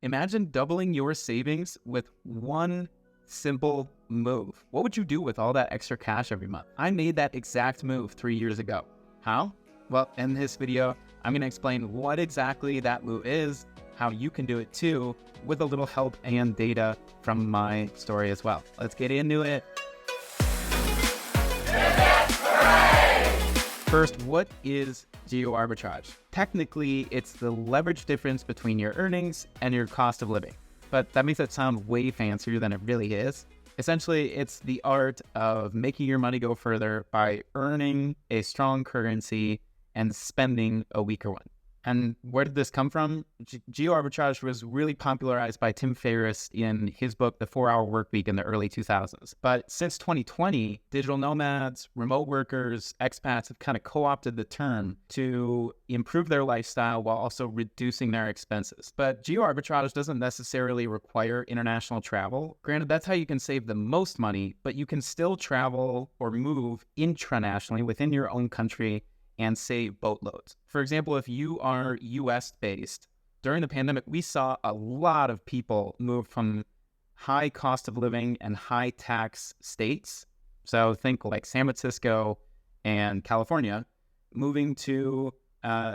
Imagine doubling your savings with one simple move. What would you do with all that extra cash every month? I made that exact move 3 years ago. How? Well, in this video, I'm going to explain what exactly that move is, how you can do it too, with a little help and data from my story as well. Let's get into it. First, what is geoarbitrage? Technically, it's the leverage difference between your earnings and your cost of living, but that makes it sound way fancier than it really is. Essentially, it's the art of making your money go further by earning a strong currency and spending a weaker one. And where did this come from? Geoarbitrage was really popularized by Tim Ferriss in his book, The 4-Hour Workweek, in the early 2000s. But since 2020, digital nomads, remote workers, expats have kind of co-opted the term to improve their lifestyle while also reducing their expenses. But geoarbitrage doesn't necessarily require international travel. Granted, that's how you can save the most money, but you can still travel or move intranationally within your own country and save boatloads. For example, if you are US based, during the pandemic, we saw a lot of people move from high cost of living and high tax states. So think like San Francisco and California, moving to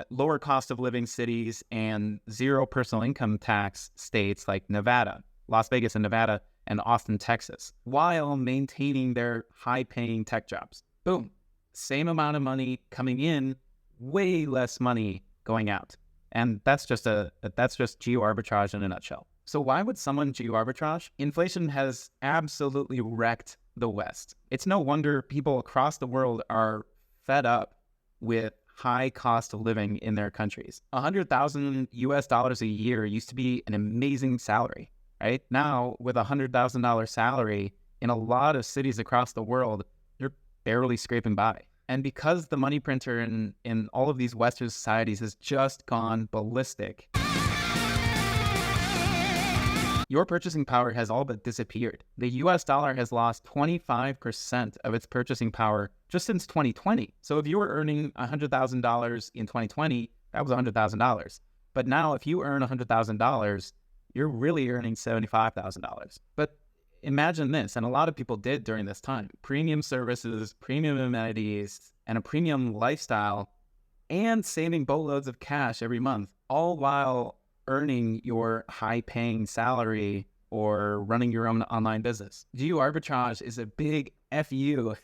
lower cost of living cities and zero personal income tax states like Nevada, Las Vegas and Nevada, and Austin, Texas, while maintaining their high paying tech jobs. Boom. Same amount of money coming in, way less money going out. And that's just geoarbitrage in a nutshell. So why would someone geoarbitrage? Inflation has absolutely wrecked the West. It's no wonder people across the world are fed up with high cost of living in their countries. $100,000 US a year used to be an amazing salary, right? Now, with $100,000 salary in a lot of cities across the world, barely scraping by. And because the money printer in all of these Western societies has just gone ballistic, your purchasing power has all but disappeared. The US dollar has lost 25% of its purchasing power just since 2020. So if you were earning $100,000 in 2020, that was $100,000. But now if you earn $100,000, you're really earning $75,000. But imagine this, and a lot of people did during this time: premium services, premium amenities, and a premium lifestyle, and saving boatloads of cash every month, all while earning your high-paying salary or running your own online business. Geoarbitrage is a big FU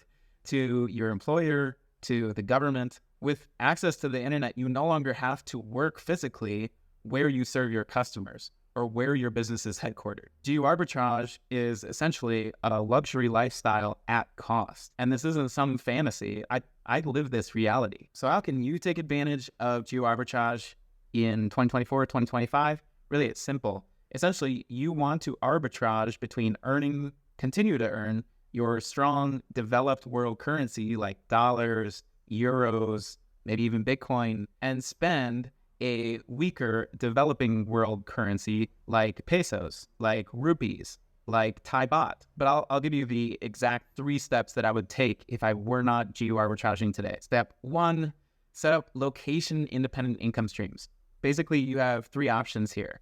to your employer, to the government. With access to the internet, you no longer have to work physically where you serve your customers or where your business is headquartered. Geoarbitrage is essentially a luxury lifestyle at cost. And this isn't some fantasy. I live this reality. So how can you take advantage of geoarbitrage in 2024, 2025? Really, it's simple. Essentially, you want to arbitrage between continue to earn your strong developed world currency like dollars, euros, maybe even Bitcoin, and spend a weaker developing world currency like pesos, like rupees, like Thai baht. But I'll give you the exact 3 steps that I would take if I were not geoarbitraging today. Step 1, set up location independent income streams. Basically, you have 3 options here.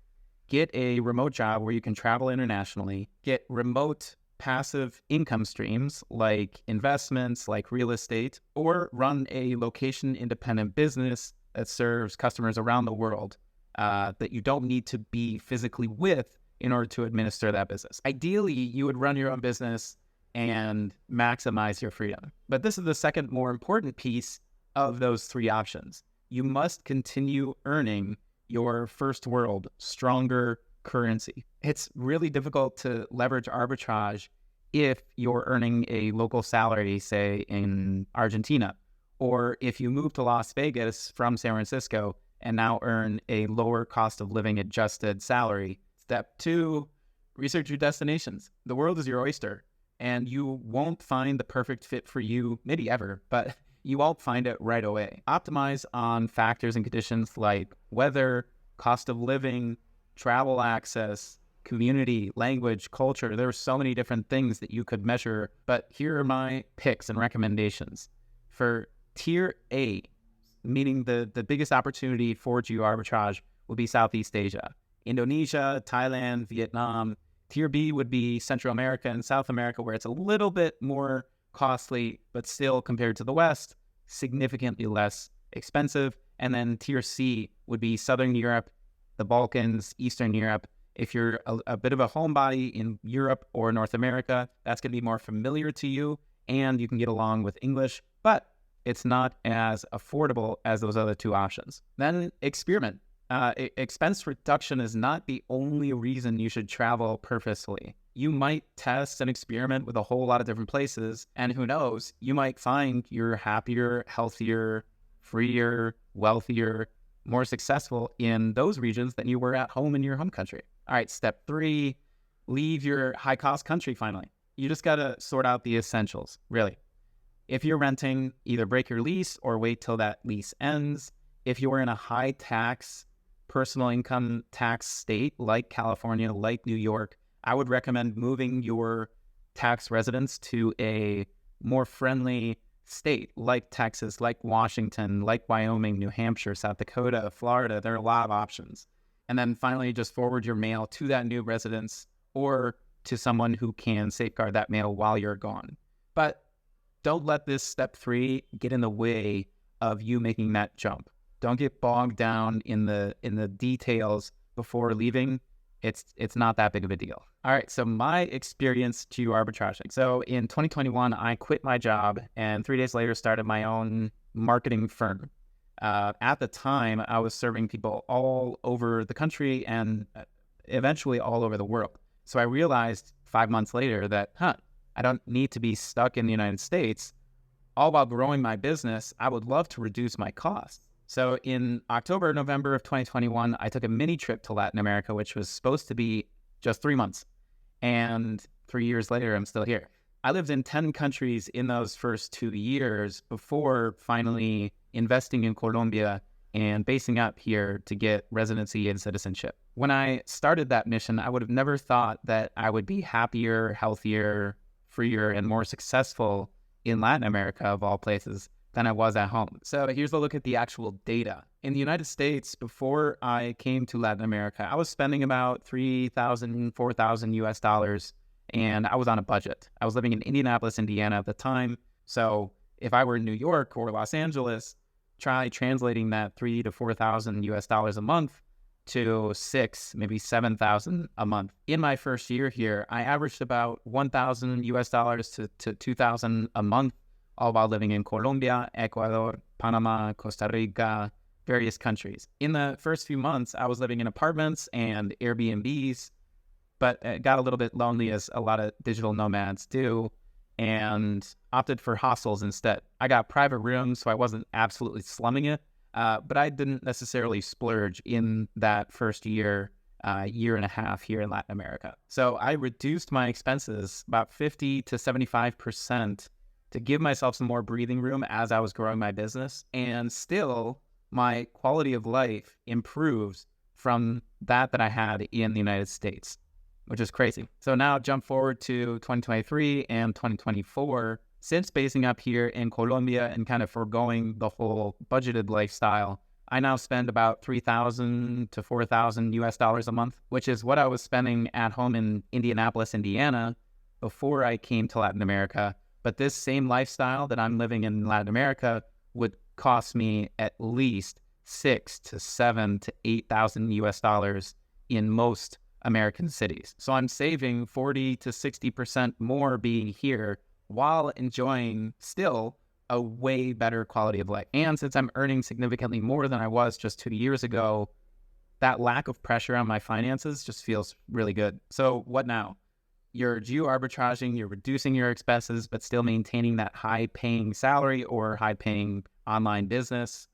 Get a remote job where you can travel internationally, get remote passive income streams like investments, like real estate, or run a location independent business that serves customers around the world that you don't need to be physically with in order to administer that business. Ideally, you would run your own business and maximize your freedom. But this is the second more important piece of those 3 options. You must continue earning your first world stronger currency. It's really difficult to leverage arbitrage if you're earning a local salary, say in Argentina, or if you move to Las Vegas from San Francisco and now earn a lower cost of living adjusted salary. Step 2, research your destinations. The world is your oyster, and you won't find the perfect fit for you, maybe ever, but you won't find it right away. Optimize on factors and conditions like weather, cost of living, travel access, community, language, culture. There are so many different things that you could measure, but here are my picks and recommendations. For Tier A, meaning the biggest opportunity for geoarbitrage will be Southeast Asia. Indonesia, Thailand, Vietnam. Tier B would be Central America and South America, where it's a little bit more costly, but still compared to the West, significantly less expensive. And then Tier C would be Southern Europe, the Balkans, Eastern Europe. If you're a bit of a homebody in Europe or North America, that's going to be more familiar to you, and you can get along with English, but it's not as affordable as those other two options. Then experiment. Expense reduction is not the only reason you should travel purposefully. You might test and experiment with a whole lot of different places, and who knows, you might find you're happier, healthier, freer, wealthier, more successful in those regions than you were at home in your home country. All right, step 3, leave your high-cost country finally. You just got to sort out the essentials, really. If you're renting, either break your lease or wait till that lease ends. If you're in a high-tax personal income tax state like California, like New York, I would recommend moving your tax residence to a more friendly state like Texas, like Washington, like Wyoming, New Hampshire, South Dakota, Florida. There are a lot of options. And then finally, just forward your mail to that new residence or to someone who can safeguard that mail while you're gone. But don't let this step 3 get in the way of you making that jump. Don't get bogged down in the details before leaving. It's not that big of a deal. All right, so my experience geoarbitraging. So in 2021, I quit my job and 3 days later started my own marketing firm. At the time, I was serving people all over the country and eventually all over the world. So I realized 5 months later that, I don't need to be stuck in the United States. All while growing my business, I would love to reduce my costs. So in October, November of 2021, I took a mini trip to Latin America, which was supposed to be just 3 months. And 3 years later, I'm still here. I lived in 10 countries in those first 2 years before finally investing in Colombia and basing up here to get residency and citizenship. When I started that mission, I would have never thought that I would be happier, healthier, freer, and more successful in Latin America, of all places, than I was at home. So here's a look at the actual data. In the United States, before I came to Latin America, I was spending about $3,000, $4,000 US dollars, and I was on a budget. I was living in Indianapolis, Indiana at the time. So if I were in New York or Los Angeles, try translating that $3,000 to $4,000 US dollars a month to $6,000, maybe $7,000 a month. In my first year here, I averaged about $1,000 US dollars to $2,000 a month, all while living in Colombia, Ecuador, Panama, Costa Rica, various countries. In the first few months, I was living in apartments and Airbnbs, but it got a little bit lonely, as a lot of digital nomads do, and opted for hostels instead. I got private rooms, so I wasn't absolutely slumming it, but I didn't necessarily splurge in that first year, year and a half here in Latin America. So I reduced my expenses about 50 to 75% to give myself some more breathing room as I was growing my business. And still, my quality of life improved from that I had in the United States, which is crazy. So now jump forward to 2023 and 2024. Since basing up here in Colombia and kind of foregoing the whole budgeted lifestyle, I now spend about $3,000 to $4,000 US dollars a month, which is what I was spending at home in Indianapolis, Indiana, before I came to Latin America. But this same lifestyle that I'm living in Latin America would cost me at least $6,000 to $7,000 to $8,000 US dollars in most American cities. So I'm saving 40 to 60% more being here while enjoying still a way better quality of life. And since I'm earning significantly more than I was just 2 years ago, that lack of pressure on my finances just feels really good. So what now? You're geo-arbitraging, you're reducing your expenses, but still maintaining that high-paying salary or high-paying online business.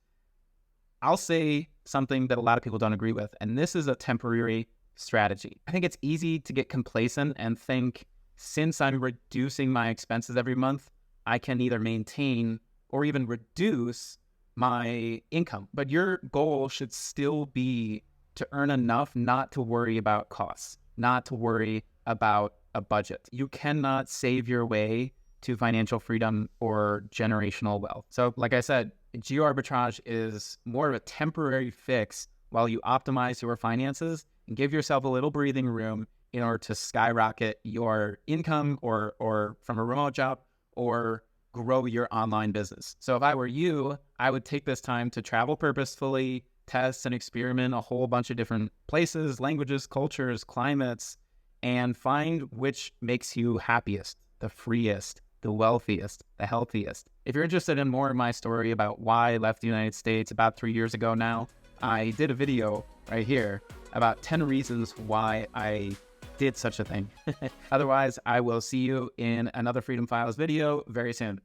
I'll say something that a lot of people don't agree with, and this is a temporary strategy. I think it's easy to get complacent and think, since I'm reducing my expenses every month, I can either maintain or even reduce my income. But your goal should still be to earn enough not to worry about costs, not to worry about a budget. You cannot save your way to financial freedom or generational wealth. So like I said, geoarbitrage is more of a temporary fix while you optimize your finances and give yourself a little breathing room in order to skyrocket your income or from a remote job or grow your online business. So if I were you, I would take this time to travel purposefully, test and experiment a whole bunch of different places, languages, cultures, climates, and find which makes you happiest, the freest, the wealthiest, the healthiest. If you're interested in more of my story about why I left the United States about 3 years ago now, I did a video right here about 10 reasons why I did such a thing. Otherwise, I will see you in another Freedom Files video very soon.